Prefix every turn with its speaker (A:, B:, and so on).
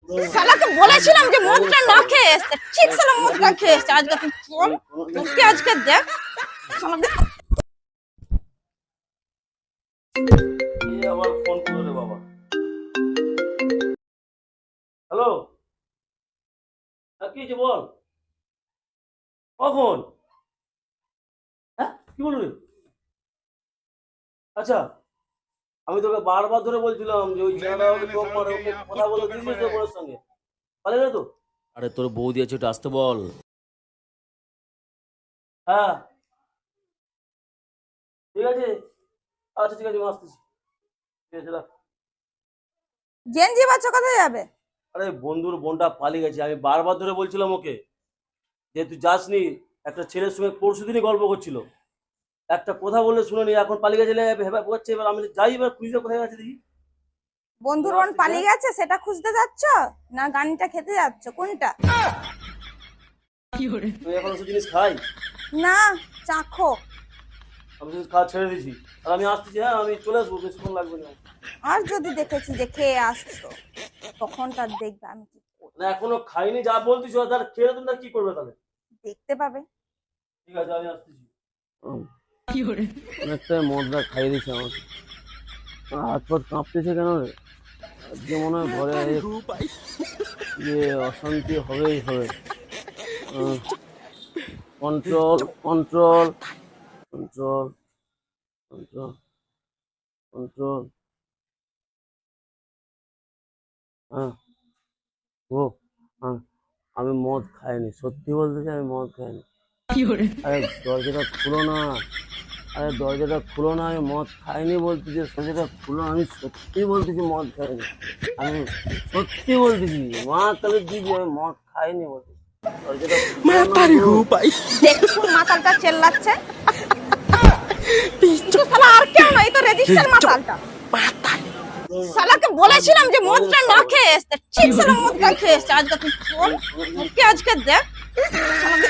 A: শালাকে বলেছিলাম যে মদটা না খেয়ে আসতে, ঠিক শালা মদটা খেয়ে আসছে। আজকে তুই ফোন তোকে আজকে দেখ শালাকে।
B: আবার ফোন করলো রে বাবা। হ্যালো, কি হয়েছে বল। কখন? হ্যাঁ কি বললি? আচ্ছা, আমি তোকে বারবার ধরে বলছিলাম যে ওই ছেলেটা ওকে টোপ মারে, ওকে কথা বলে দিয়েছিস তোর বোনের সঙ্গে, পালিয়ে গেল তো? আরে তোর বৌদি আছে, একটু আসতে বল। হ্যাঁ ঠিক আছে, আচ্ছা ঠিক আছে, আমি আসতেছি। ঠিক আছে রাখ।
A: গেঞ্জি বাচ্চা কোথায় যাবে?
B: আরে বন্ধুর বোনটা পালিয়ে গেছে, আমি বারবার ধরে বলছিলাম ওকে যে তুই যাসনি। একটা ছেলের সঙ্গে পরশু দিনই গল্প করছিল, একটা কথা বললে শুনেনি, এখন পালিয়ে গেছে ভেবে বলছে। এবার আমি যাই, এবার খুঁজে কোথায় আছে দেখি।
A: বন্ধুর বোন পালিয়ে গেছে সেটা খুঁজতে যাচ্ছ না গানিটা খেতে যাচ্ছ, কোনটা?
B: তুই এখন ওসব জিনিস খাই?
A: না, চাখো।
B: আমি জিনিস খাওয়া ছেড়ে দিয়েছি। আর আমি আসতেছি, হ্যাঁ আমি চলে আসবো, বেশিক্ষণ লাগবে না।
A: আর যদি দেখেছি যে খেয়ে আসছো তখন তার দেখবে আমি কি করি।
B: না এখনো খাইনি, যা বলতিস তার খেয়ে তুমি কি করবে তাহলে?
A: দেখতে পাবে।
B: ঠিক আছে আমি আসতেছি। অনেকটা মদটা খাইয়ে দিচ্ছে আমাকে, হাত পাত কাঁপতেছে কেন রে? আজকে মনে হয় ঘরে যে অশান্তি হবেই হবে। Control control control control control. হ্যাঁ ও হ্যাঁ, আমি মদ খাইনি, সত্যি বলতে চাই আমি মদ খাইনি। আরে দরজাটা খুলো না, আরে দরজাটা খুলো না, আমি মদ খাইনি বলতেছি, দরজাটা খুলো। আমি সত্যি বলতেছি মদ খাইনি, আমি সত্যি বলতেছি, মা তাহলে দিদি আমি মদ খাইনি বলতেছি। দরজাটা
A: দেখুন মাতালটা চেল্লাচ্ছে। কিন্তু শালা আর কেউ না, এই তো রেজিস্টার মাতালটা। শালাকে বলেছিলাম যে মদটা না খেয়ে আসতে, ঠিক শালা মদটা খেয়ে আসছে। আজকে তুই ফোন তোকে আজকে দেখ শালাকে।